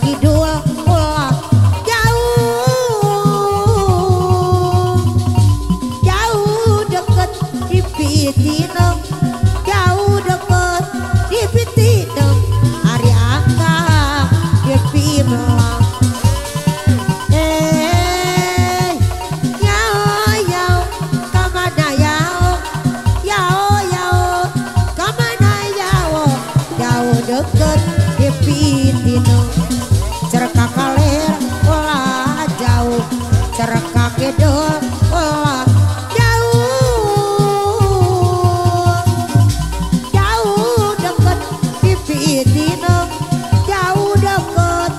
kidul ulah jauh deket di Pitinem, jauh deket di Pitinem, hari angka di Pimelang. Deket di Pitinem, cerka kaler ulah jauh, cerka kidul ulah jauh deket di Pitinem, jauh deket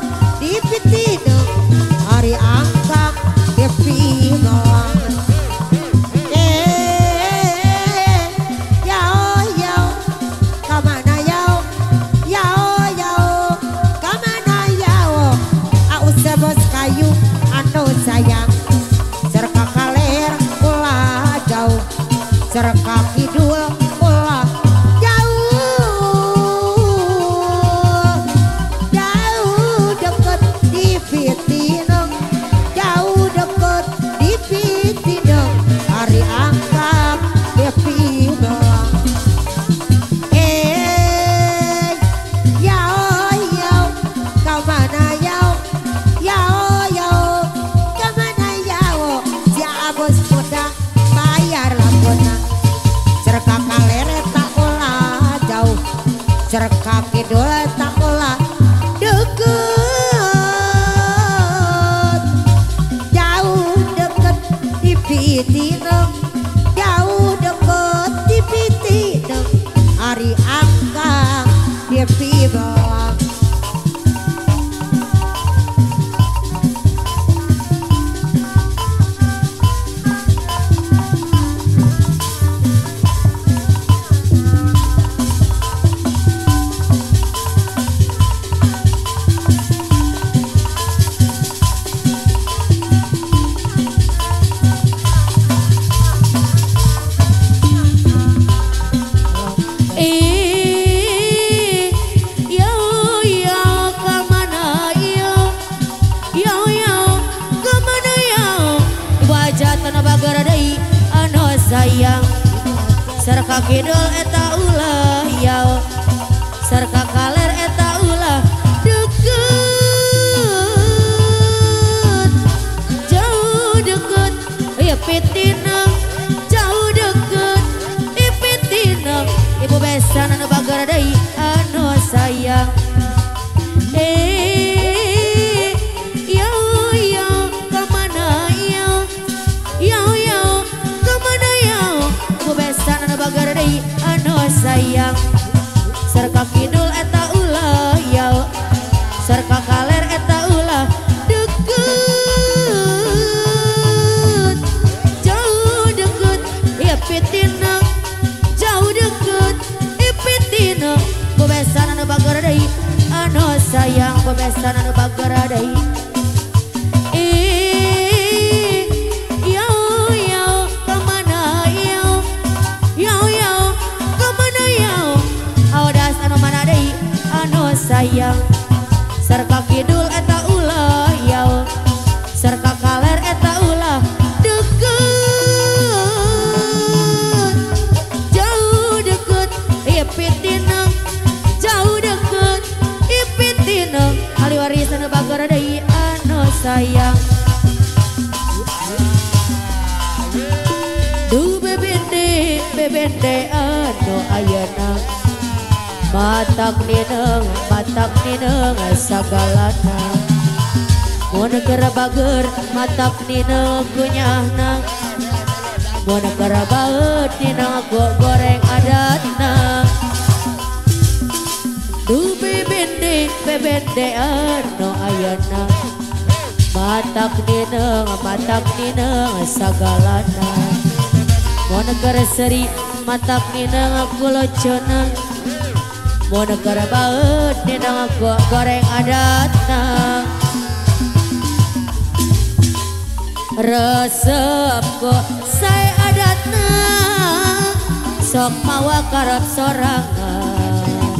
di Pitinem, hari angka di Pimelang. Bos kayu anu sayang, cerka kaler ulah jauh, cerka kidul ulah jauh deket di Pitinem, jauh deket di Pitinem, hari angkat di Pimelang. Kamana bos muda bayar lampuna, cerka kaler tak ulah jauh, cerka kidul tak ulah deket, jauh deket di Pitinem, jauh deket di Pitinem, hari angka di Pimelang. Sayang serka kidul eta ulah yao, serka kaler eta ulah deket, jauh deket ya Pitinem, jauh deket di Pitinem, ibu besan anu bager deui anu sayang. Bagar deui anu sayang, serka kidul eta ulah yao, serka kaler eta ulah deket, jauh deket ya Pitinem, jauh deket di Pitinem, bebesan anu bagar deui anu sayang, bebesan anu bagar deui. Sayang serka kidul eta ulah yao, serka kaler eta ulah deket, jauh deket di Pitinem, jauh deket di Pitinem, hari warisan bagar deui anu sayang. Duh bebende anu ayeuna matak nineng sagalana, mun keur bager matak nineng kunyahna, mun keur baeut nineng goreng adatna. Duh bebende anu ayeuna matak nineng sagalana, mun keur seri matak nineng kuloceuna, mun keur baeut nineng goreng adatna. Resep ku sae adatna sok mawa karep sorangan,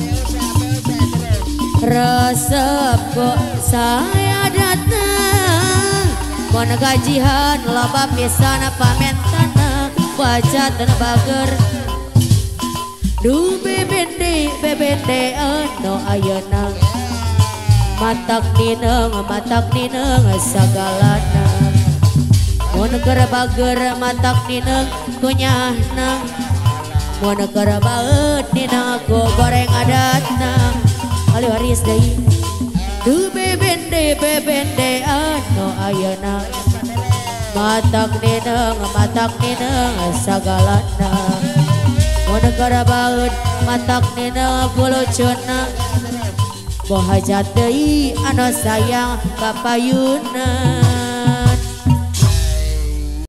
resep ku saya datang mun gajihan loba pisan pamentana wajah dan bager du bebende anu ayeuna matak nineng sagalana mun keur bager matak nineng kunyahna mun keur baeut nineng ku goreng adatna ali waris deui du bebende anu ayeuna matak nineng sagalana mun keur baeut matak nineng ku lucuna boh hajat deui anu sayang ka payuna